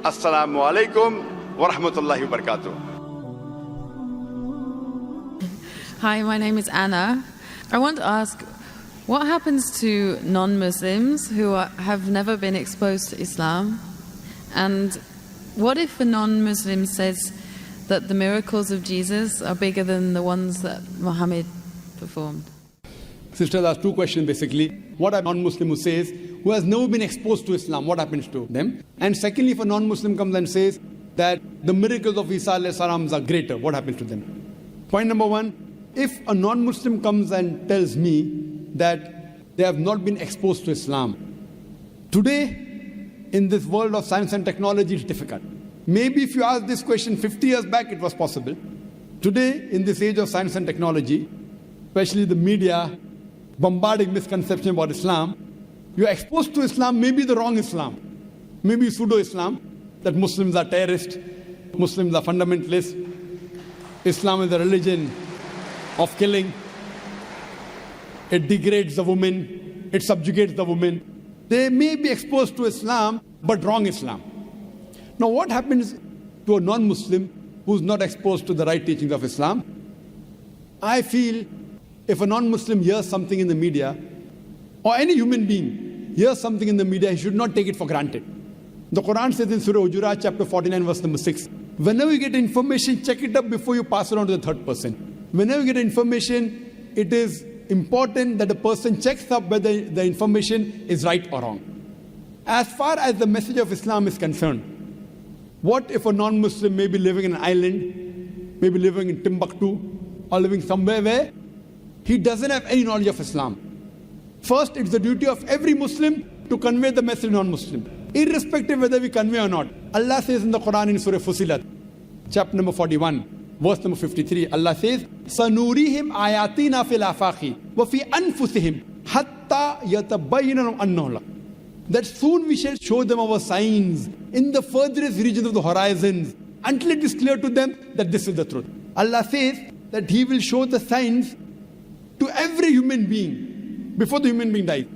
Assalamu alaikum wa rahmatullahi wa barakatuh. Hi, my name is Anna. I want to ask, what happens to non-Muslims who have never been exposed to Islam? And what if a non-Muslim says that the miracles of Jesus are bigger than the ones that Muhammad performed? Sisters asked two questions basically. What a non-Muslim who says, who has never been exposed to Islam, what happens to them? And secondly, if a non-Muslim comes and says that the miracles of Isa alayhi salam are greater, what happens to them? Point number one, if a non-Muslim comes and tells me that they have not been exposed to Islam, today in this world of science and technology it's difficult. Maybe if you asked this question 50 years back it was possible. Today in this age of science and technology, especially the media bombarding misconception about Islam, you are exposed to Islam, maybe the wrong Islam, maybe pseudo-Islam, that Muslims are terrorists, Muslims are fundamentalists, Islam is a religion of killing, it degrades the woman, it subjugates the woman. They may be exposed to Islam, but wrong Islam. Now what happens to a non-Muslim who's not exposed to the right teachings of Islam? I feel if a non-Muslim hears something in the media, or any human being hears something in the media, he should not take it for granted. The Quran says in Surah Hujurat, chapter 49, verse number 6, whenever you get information, check it up before you pass it on to the third person. Whenever you get information, it is important that the person checks up whether the information is right or wrong. As far as the message of Islam is concerned, what if a non-Muslim may be living in an island, maybe living in Timbuktu, or living somewhere where he doesn't have any knowledge of Islam? First, it's the duty of every Muslim to convey the message to non-Muslim, irrespective whether we convey or not. Allah says in the Quran in Surah Fusilat, chapter number 41, verse number 53, Allah says, سَنُورِيهِمْ آيَاتِنَا فِي الْآفَاقِ وَفِي أَنفُسِهِمْ حَتَّى يَتَبَيَّنَ أَنَّهُ. That soon we shall show them our signs in the furthest regions of the horizons until it is clear to them that this is the truth. Allah says that He will show the signs to every human being before the human being dies.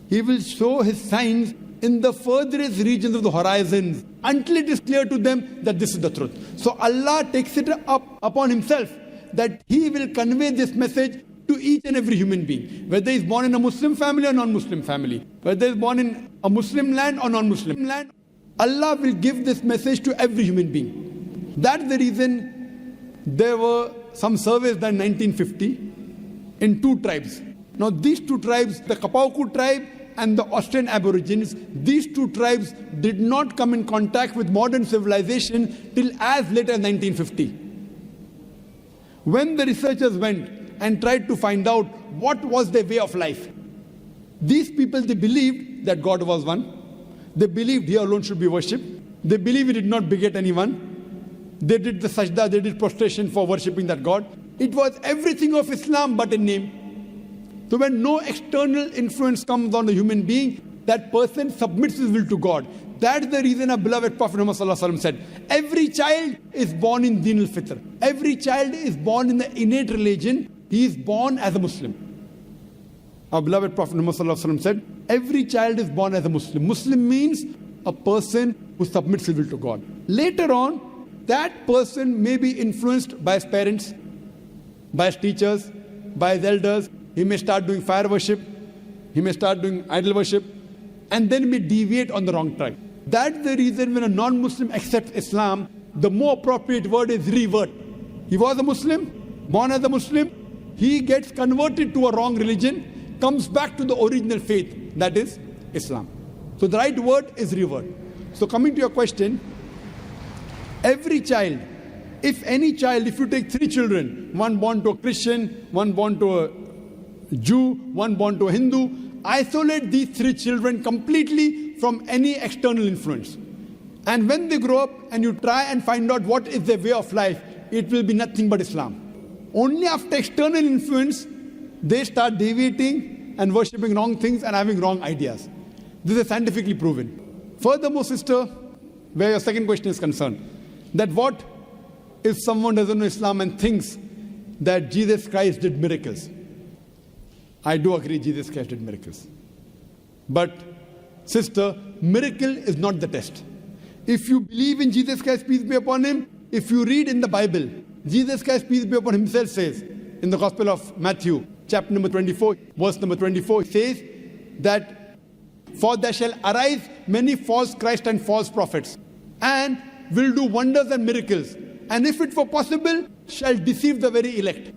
He will show His signs in the furthest regions of the horizons until it is clear to them that this is the truth. So Allah takes it up upon Himself that He will convey this message to each and every human being, whether he's born in a Muslim family or non-Muslim family, whether he's born in a Muslim land or non-Muslim land. Allah will give this message to every human being. That's the reason there were some surveys done in 1950 in two tribes. Now these two tribes, the Kapauku tribe and the Australian Aborigines, these two tribes did not come in contact with modern civilization till as late as 1950. When the researchers went and tried to find out what was their way of life, these people, they believed that God was one. They believed He alone should be worshipped. They believed He did not beget anyone. They did the sajda, they did prostration for worshipping that God. It was everything of Islam but a name. So when no external influence comes on a human being, that person submits his will to God. That's the reason our beloved Prophet Muhammad said, every child is born in Din al-Fitr. Every child is born in the innate religion. He is born as a Muslim. Our beloved Prophet Muhammad said, every child is born as a Muslim. Muslim means a person who submits his will to God. Later on, that person may be influenced by his parents, by his teachers, by his elders. He may start doing fire worship. He may start doing idol worship. And then may deviate on the wrong track. That's the reason when a non-Muslim accepts Islam, the more appropriate word is revert. He was a Muslim, born as a Muslim. He gets converted to a wrong religion, comes back to the original faith, that is Islam. So the right word is revert. So coming to your question, every child, if any child, if you take three children, one born to a Christian, one born to a Jew, one born to a Hindu, isolate these three children completely from any external influence. And when they grow up and you try and find out what is their way of life, it will be nothing but Islam. Only after external influence, they start deviating and worshipping wrong things and having wrong ideas. This is scientifically proven. Furthermore, sister, where your second question is concerned, that what if someone doesn't know Islam and thinks that Jesus Christ did miracles? I do agree Jesus Christ did miracles. But, sister, miracle is not the test. If you believe in Jesus Christ, peace be upon him, if you read in the Bible, Jesus Christ, peace be upon him, himself says in the Gospel of Matthew, chapter number 24, verse number 24, it says that, for there shall arise many false Christ and false prophets, and will do wonders and miracles, and if it were possible, shall deceive the very elect.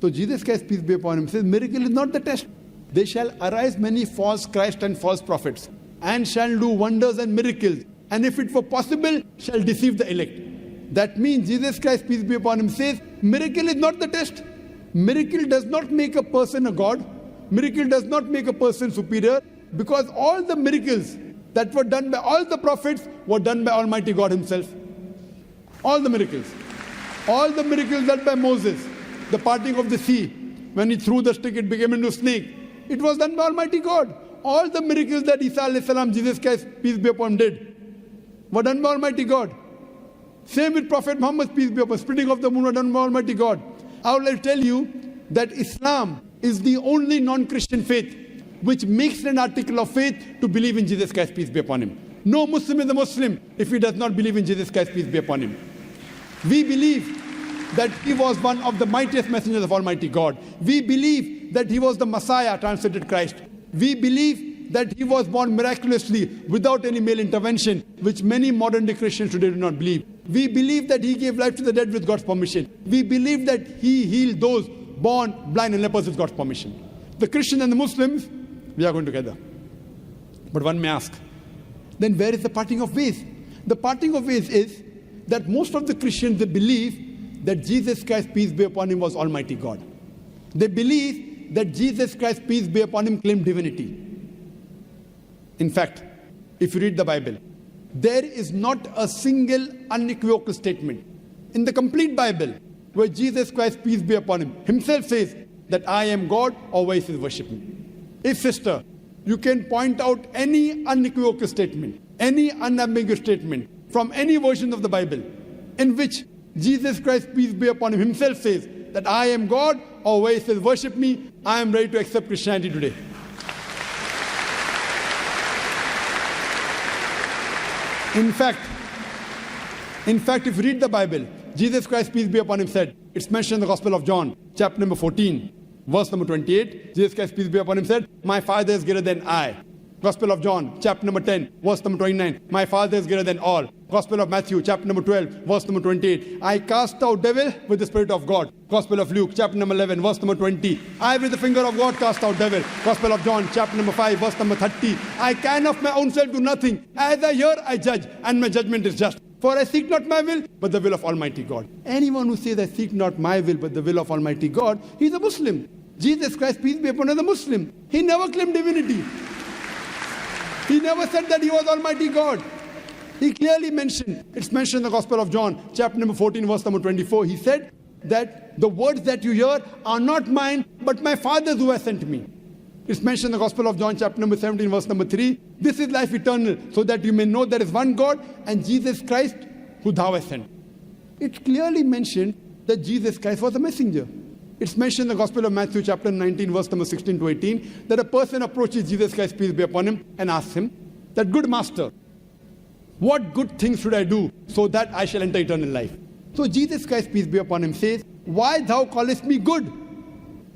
So Jesus Christ, peace be upon him, says miracle is not the test. They shall arise many false Christ and false prophets, and shall do wonders and miracles, and if it were possible, shall deceive the elect. That means Jesus Christ, peace be upon him, says miracle is not the test. Miracle does not make a person a god. Miracle does not make a person superior, because all the miracles that were done by all the prophets were done by Almighty God himself. All the miracles. All the miracles done by Moses, the parting of the sea, when he threw the stick, it became into a snake. It was done by Almighty God. All the miracles that Isa alayhi salam, Jesus Christ, peace be upon him, did were done by Almighty God. Same with Prophet Muhammad, peace be upon him, splitting of the moon, were done by Almighty God. I would like to tell you that Islam is the only non-Christian faith which makes an article of faith to believe in Jesus Christ, peace be upon him. No Muslim is a Muslim if he does not believe in Jesus Christ, peace be upon him. We believe that he was one of the mightiest messengers of Almighty God. We believe that he was the Messiah, translated Christ. We believe that he was born miraculously without any male intervention, which many modern day Christians today do not believe. We believe that he gave life to the dead with God's permission. We believe that he healed those born blind and lepers with God's permission. The Christians and the Muslims, we are going together. But one may ask, then where is the parting of ways? The parting of ways is that most of the Christians, they believe that Jesus Christ, peace be upon him, was Almighty God. They believe that Jesus Christ, peace be upon him, claimed divinity. In fact, if you read the Bible, there is not a single unequivocal statement in the complete Bible where Jesus Christ, peace be upon him, himself says that I am God, or where he says worship me. If, sister, you can point out any unequivocal statement, any unambiguous statement from any version of the Bible in which Jesus Christ, peace be upon him, himself says that I am God, or where he says worship me, I am ready to accept Christianity today. In fact, if you read the Bible, Jesus Christ, peace be upon him, said, it's mentioned in the Gospel of John, chapter number 14, verse number 28, Jesus Christ, peace be upon him, said, my Father is greater than I. Gospel of John, chapter number 10, verse number 29, my Father is greater than all. Gospel of Matthew, chapter number 12, verse number 28, I cast out devil with the Spirit of God. Gospel of Luke, chapter number 11, verse number 20, I with the finger of God cast out devil. Gospel of John, chapter number 5, verse number 30, I can of my own self do nothing. As I hear, I judge, and my judgment is just. For I seek not my will, but the will of Almighty God. Anyone who says, I seek not my will, but the will of Almighty God, he's a Muslim. Jesus Christ, peace be upon him, is a Muslim. He never claimed divinity. He never said that he was Almighty God. He clearly mentioned, it's mentioned in the Gospel of John, chapter number 14, verse number 24. He said that the words that you hear are not mine, but my Father's who has sent me. It's mentioned in the Gospel of John, chapter number 17, verse number 3. This is life eternal, so that you may know there is one God and Jesus Christ who thou hast sent. It clearly mentioned that Jesus Christ was a messenger. It's mentioned in the Gospel of Matthew, chapter 19, verse number 16 to 18, that a person approaches Jesus Christ, peace be upon him, and asks him, that good master, what good things should I do so that I shall enter eternal life? So Jesus Christ, peace be upon him, says, why thou callest me good?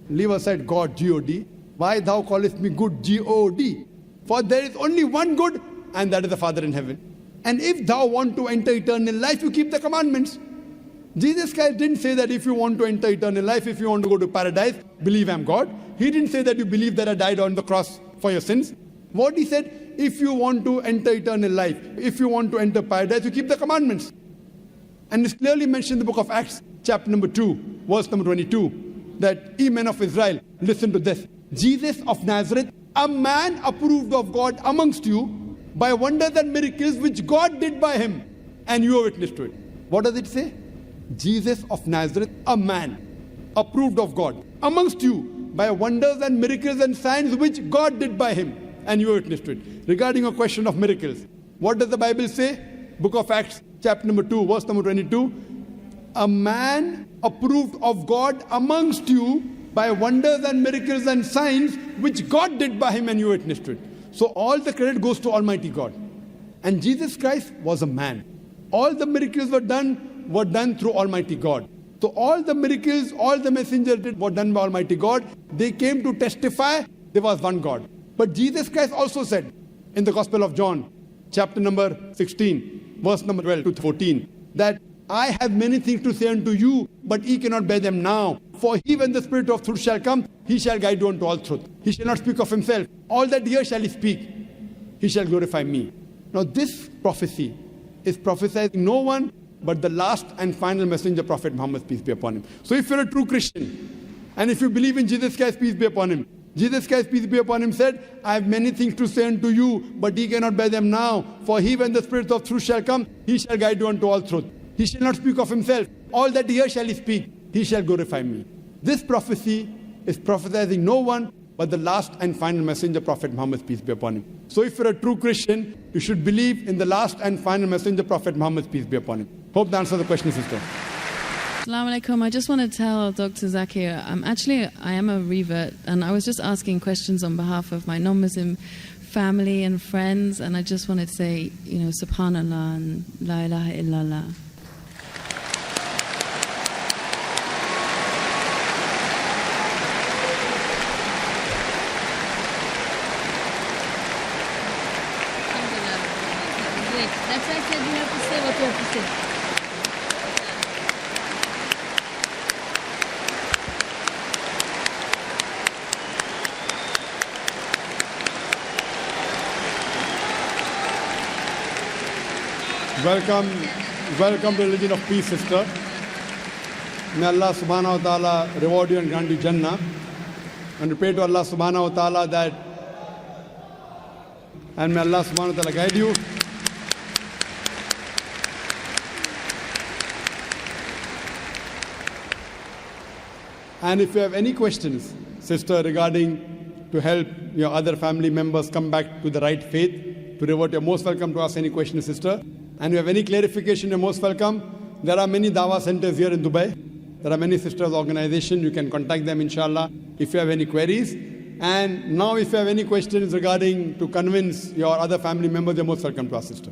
Leave aside God, G-O-D. Why thou callest me good, G-O-D? For there is only one good, and that is the Father in heaven. And if thou want to enter eternal life, you keep the commandments. Jesus Christ didn't say that if you want to enter eternal life, if you want to go to paradise, believe I'm God. He didn't say that you believe that I died on the cross for your sins. What he said, if you want to enter eternal life, if you want to enter paradise, you keep the commandments. And it's clearly mentioned in the book of Acts, chapter number 2, verse number 22, that ye men of Israel, listen to this. Jesus of Nazareth, a man approved of God amongst you by wonders and miracles which God did by him, and you are witness to it. What does it say? Jesus of Nazareth, a man approved of God amongst you by wonders and miracles and signs which God did by him, and you are witness to it. Regarding a question of miracles, what does the Bible say? Book of Acts, chapter number 2, verse number 22. A man approved of God amongst you by wonders and miracles and signs which God did by him, and you witnessed to it. So all the credit goes to Almighty God. And Jesus Christ was a man. All the miracles were done through Almighty God. So all the miracles, all the messengers did were done by Almighty God. They came to testify there was one God. But Jesus Christ also said in the Gospel of John, chapter number 16, verse number 12 to 14, that I have many things to say unto you, but ye cannot bear them now. For he, when the Spirit of truth shall come, he shall guide you unto all truth. He shall not speak of himself. All that he hears shall he speak. He shall glorify me. Now this prophecy is prophesied no one but the last and final messenger, Prophet Muhammad, peace be upon him. So if you're a true Christian, and if you believe in Jesus Christ, peace be upon him, Jesus Christ, peace be upon him, said, I have many things to say unto you, but ye cannot bear them now. For he, when the Spirit of truth shall come, he shall guide you unto all truth. He shall not speak of himself. All that he hears shall he speak. He shall glorify me. This prophecy is prophesizing no one but the last and final messenger, Prophet Muhammad, peace be upon him. So if you're a true Christian, you should believe in the last and final messenger, Prophet Muhammad, peace be upon him. Hope that answers the question, sister. Assalamu alaikum. I just want to tell Dr. Zakir, I am a revert, and I was just asking questions on behalf of my non-Muslim family and friends, and I just wanted to say, Subhanallah and La ilaha illallah. That's why I said you have to say what you have to say. Welcome to religion of peace, sister. May Allah subhanahu wa ta'ala reward you and grant you Jannah. And we pray to Allah subhanahu wa ta'ala that, and may Allah subhanahu wa ta'ala guide you. And if you have any questions, sister, regarding to help your other family members come back to the right faith, to revert, you're most welcome to ask any questions, sister. And if you have any clarification, you're most welcome. There are many Dawah centers here in Dubai. There are many sisters' organizations. You can contact them, inshallah, if you have any queries. And now if you have any questions regarding to convince your other family members, you're most welcome to ask, sister.